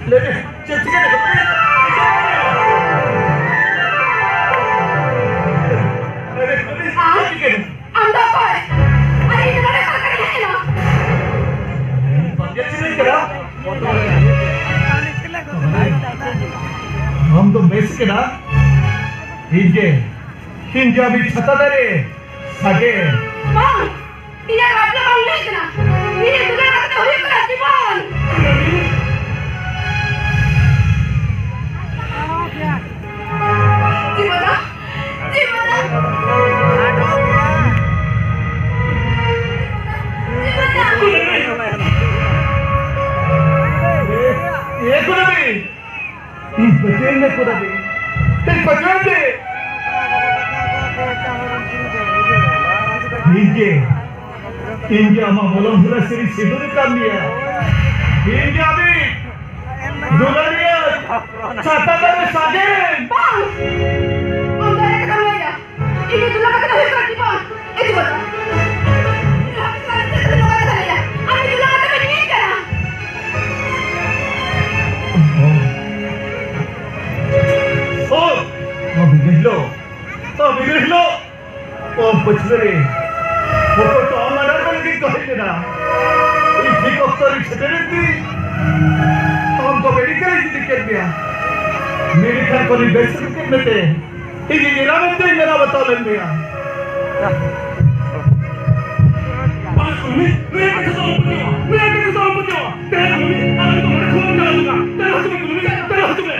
ले चिट्ठी के अंडा पाय अरे इन्होंने कर है ना ये नहीं करा हम तो बेस के ना हिंजे अभी छता दे रे सगे मां ये आपने काम नहीं करना ये तुझे रखते हुए कराती बोल बचेंगे पूरा भी तेरे बचेंगे इंडिया में बोलो पूरा सिरी सिद्धू काम दिया इंडिया भी दुलारिया चाहता था मैं सागे बांग अंदर एक काम है या ये दुला का तो करती बांग एक बता बिगड़ लो ओ बचले रे वो तो हमारा बन के कहे ना ये ठीक अफसर छेड़े थी हम तो मेडिकल की दिक्कत दिया मेडिकल को बेस्ट के बेटे ये मेरा बंदे मेरा बता लेंगे बात में मैं तो पूछो तेरा मम्मी आज तो मैं खून डालूंगा तेरा हाथ में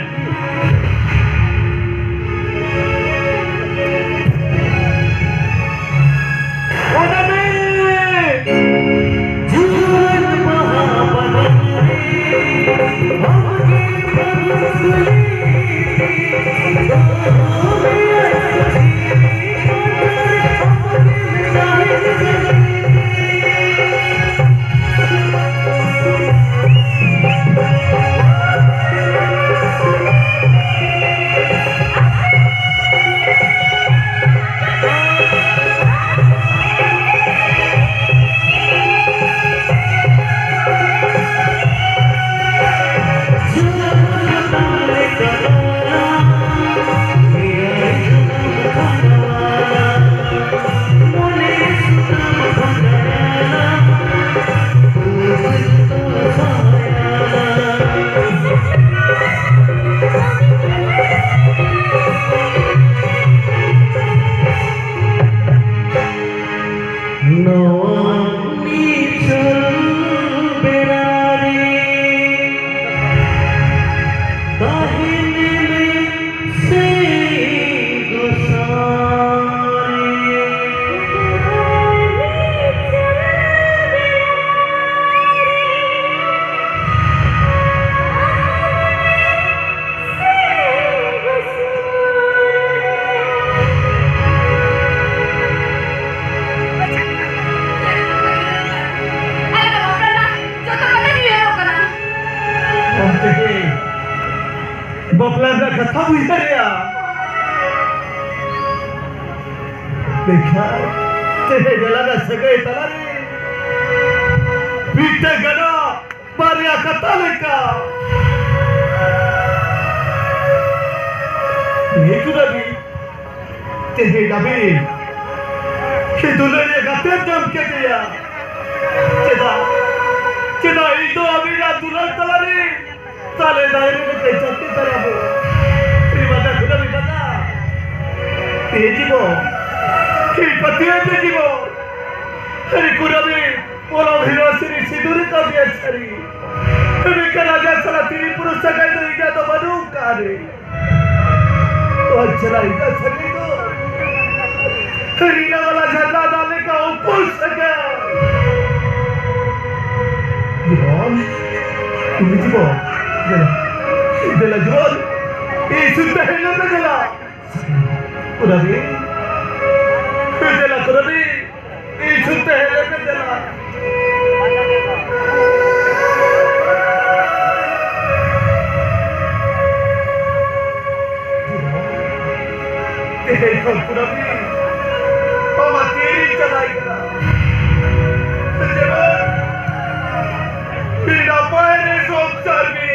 बपला कथा बुझे देखा तेरे गला का सगळे तला रे पीठ गना पारिया कथा लेका ये तुला भी तेरे डबे के दुलरे गाते दम के दिया चेदा इतो अभी ना दुलर तला रे साले दायरे में कैसे तरह हो श्रीमता खुदा भी पता तेजीबो कि पतिया तेजीबो अरे कुराबी बोलो हीरो श्री सिद्धूरी का भी अच्छी अभी का राजा सला तीन पुरुष सगाई तो इजा तो बनू कारे तो अच्छा इजा सगी तो रीना वाला झंडा डालने का ऊपर सगा जीवन तुम जीवो Dela jual, itu tehnya dela. Kurabi, dela kurabi, itu tehnya dela. Tehnya kurabi, mama tiri chalai kara. Sejauh, bila payah sok sarbi.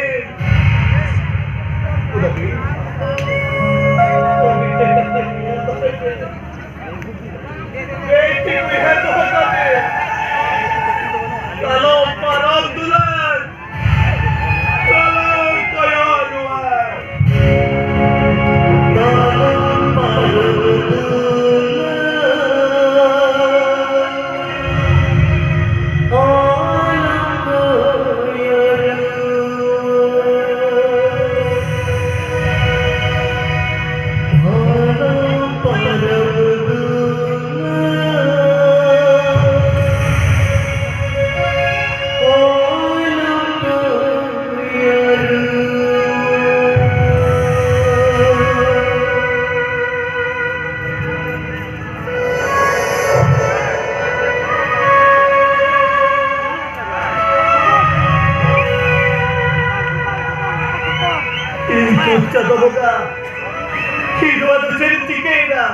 Intucha tomoga. Hidwa to sentikera.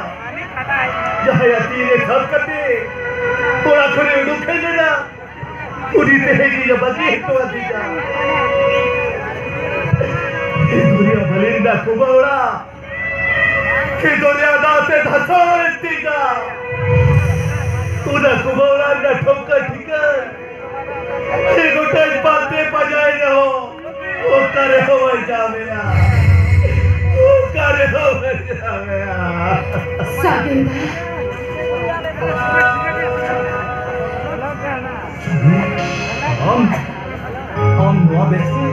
Jaya tine thapkate. Ora khore udukhenera. Udite hegi jabati to adija. Dunia balinda kubaura. Ke dunia daate dhaso ettiga. Uda kubaura na thokka thika. Ke gotai paate pajaye ho. O kare ho jamea. O kare ho jamea. Saginda. Om no besi.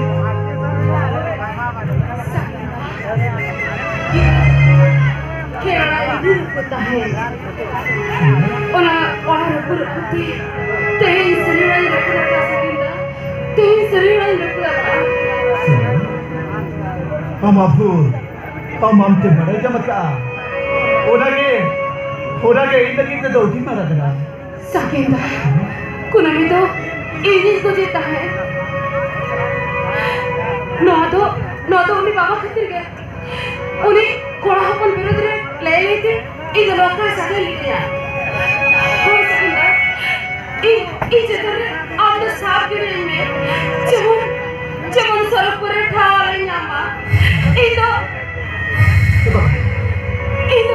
Kera ibu kota hai. Ona rupur putih. Tehin seliran rupur apa Saginda? Tehin seliran rupur apa? Om abu. Om te bade jamaka. Odage indagi te dodi maradana. Saginda. Kunami to ini ko jeta hai. No to uni baba khatir gaya. Uni कोड़ा हपन विरोध रे ले लेते इधर लोग का सारे लेते हैं और सकिंदा इन जगह रे आमने साफ गिरे में जब सड़क पर ठार है यामा इधर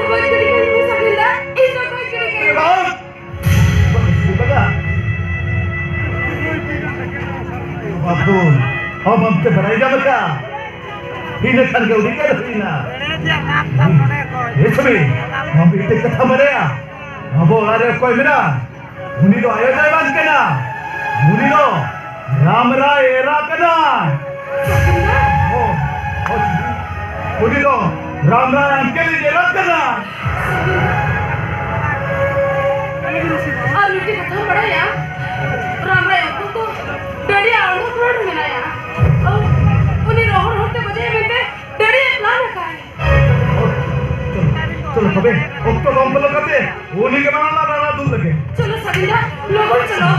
कोई तरीके नहीं सकिंदा इधर कोई तरीके बगा बाबू हम ते बनाई जा बका हिने कर के उड़ी कर हिना इसमें हम इतने कथा मरे हम बोला रे कोई मिला मुनी लो आयो जाए बंद करना मुनी लो राम राय एरा करना हो मुनी लो राम राय अंके लिए एरा करना और मिट्टी कथा पड़ा या राम राय को डैडी आउट फ्रंट में आया और उन्हें रोहन होते बजे में डैडी प्लान रखा है चलो कबे तो बम लोग करते वो नहीं के बनाना दूर लगे चलो सगिंदा लोग चलो